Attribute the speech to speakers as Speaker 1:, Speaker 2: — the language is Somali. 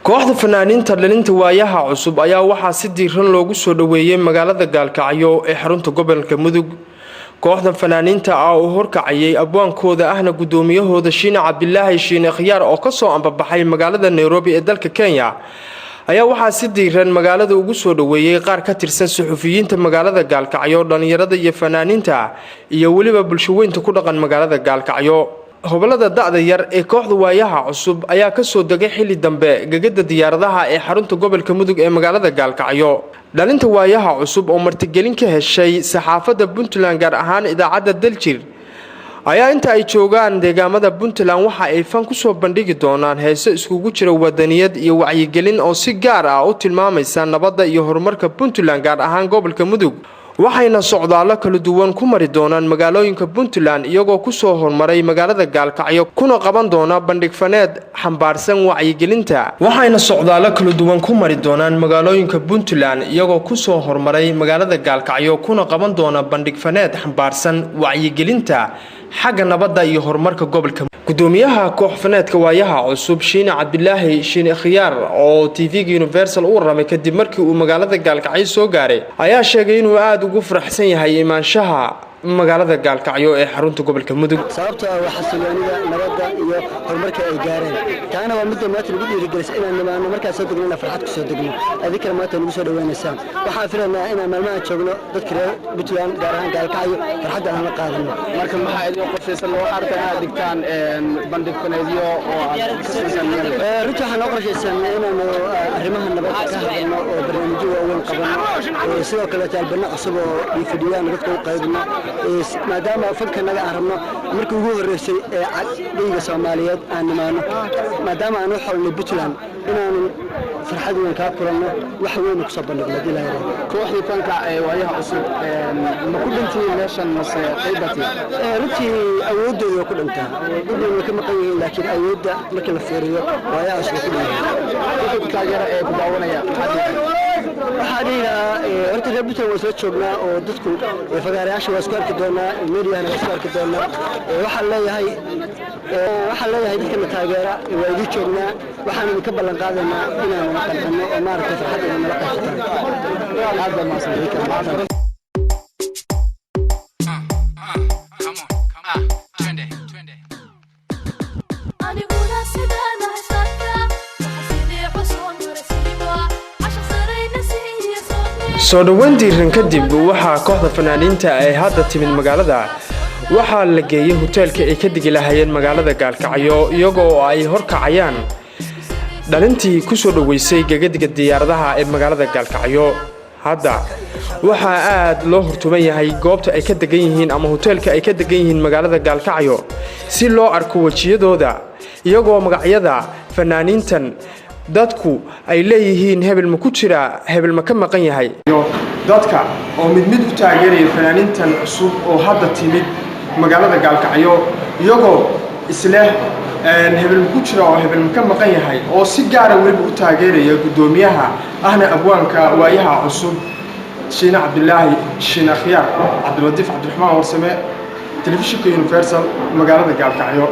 Speaker 1: kooxda fanaaniinta dhalinta waayaha cusub ayaa waxaa si diiran loogu soo dhaweeyay magaalada Gaalkacyo ee xarunta gobolka Mudug. kooxda fanaaniinta oo horkacayay abwaankooda ahna gudoomiyahooda Shiine Cabdilaahi Shiine Khiyaar oo ka soo ambabaxay magaalada Nairobi ee dalka Kenya ayaa waxaa si diiran magaalada ugu soo dhaweeyay qaar ka tirsan suxufiyiinta magaalada Gaalkacyo, dhalinyarada iyo fanaaniinta iyo waliba bulshaweynta ku dhaqan magaalada Gaalkacyo. hobalada da'da yar ee kooxda waayaha cusub ayaa ka soo degay xilli dambe gagada diyaaradaha ee xarunta gobolka Mudug ee magaalada Gaalkacyo. dhalinta waayaha cusub oo martigelin ka heshay saxaafadda Puntland gaar ahaan idaacadda Daljir ayaa inta ay joogaan deegaamada Puntland waxa ay fan ku soo bandhigi doonaan heeso iskugu jira wadaniyad iyo wacyigelin oo si gaar ah u tilmaamaysa nabadda iyo horumarka Puntland gaar ahaan gobolka Mudug. waxayna socdaalo kala duwan ku mari doonaan magaalooyinka Puntland iyagoo ku soo hormaray magaalada Gaalkacyo kuna qaban doona bandhig faneed xambaarsan wacyigelinta. waxayna socdaalo kala duwan ku mari doonaan magaalooyinka Puntland iyagoo ku soo hormaray magaalada Gaalkacyo kuna qaban doona bandhig faneed xambaarsan wacyigelinta xagga nabadda iyo horumarka gobolka. gudoomiyaha koox faneedka waayaha cusub Shiine Cabdilaahi Shiine Khiyaar oo TV-ga Universal u ramay kadib markii uu magaalada Gaalkacyo soo gaaray ayaa sheegay inuu aad ugu faraxsan yahay imaanshaha magaalada Gaalkacyo ee xarunta gobolka Mudug.
Speaker 2: sababtoo ah xasiloonida nabadda iyo horumarka ay gaareen taana waa mid maanta lagu dhiirigelisay inaan nimaano markaas soo degnana farxad ku soo degno adinkana maanta lagu soo dhaweynaysan waxaan filaynaa inaan maalmaha joogno dadka reer Puntland gaar ahaan Gaalkacyo farxad aan la qaadano.
Speaker 3: marka maxaa idin qorshaysan loo arkaa inaad dhigtaan bandhig faneedyo oo aad ka samaysan
Speaker 2: runtii waxaan qorshaysan inaan arrimaha nabadda ka hadalno oo barnaamijyo waaweyn qabano sidoo kale taalbana cusub oo dhiifidiyaan dadka u qaybino maadaama fankanaga aan rabno markii ugu horeysay ee cadayga Soomaaliyeed aan nimaano maadaama aan u xolnay Puntland inaan farxad weyn ka kulanno wax weyn ku soo bandhigno ilaahay.
Speaker 3: kooxdii fanka ee waayaha cusub ma ku dhintay meeshan mase qaybati
Speaker 2: runtii awoodooda ku dhintaa awoodooda ka maqan yihiin laakiin awoodda markii la fiiriyo waayaha cusub ku dhintaa
Speaker 3: taageero ee ku daawanaya
Speaker 2: waxaan dhigaa horta reer Puntland waa soo joognaa oo dadku fagaarayaasha waa isku arki doonaa meediyaha waa isku arki doonaa waxaan leeyahay dadka taageera waa idin joognaa waxaan ka ballan qaadaynaa inaan qanxano oo maaragtay farxad iyo nala qaybtaan aad baa maasan
Speaker 1: soo dhaweyn diiran kadib waxaa kooxda fanaaniinta ay hadda timid magaalada waxaa la geeyay hoteelka ay ka digi lahaayeen magaalada Gaalkacyo iyagoo ay horkacayaan dhalintii ku soo dhaweysay gagadiga diyaaradaha ee magaalada Gaalkacyo. hadda waxaa aad loo hortuman yahay goobta ay ka degan yihiin ama hoteelka ay ka degan yihiin magaalada Gaalkacyo si loo arko wajiyadooda iyagoo magacyada fanaaniintan dadku ay leeyihiin hebel ma ku jira hebel ma ka maqan yahay. dadka oo mid u taageeray fanaaniintan cusub oo hadda timid magaalada Gaalkacyo iyagoo isla hebel ma ku jira oo hebel ma ka maqan yahay oo si gaar ah waliba u taageeraya gudoomiyaha ahna abwaanka waayaha cusub Shiine Cabdilaahi Shiine Khiyaar Cabdilwadiif Cabdiraxmaan Warsame telefishinka Universal magaalada Gaalkacyo.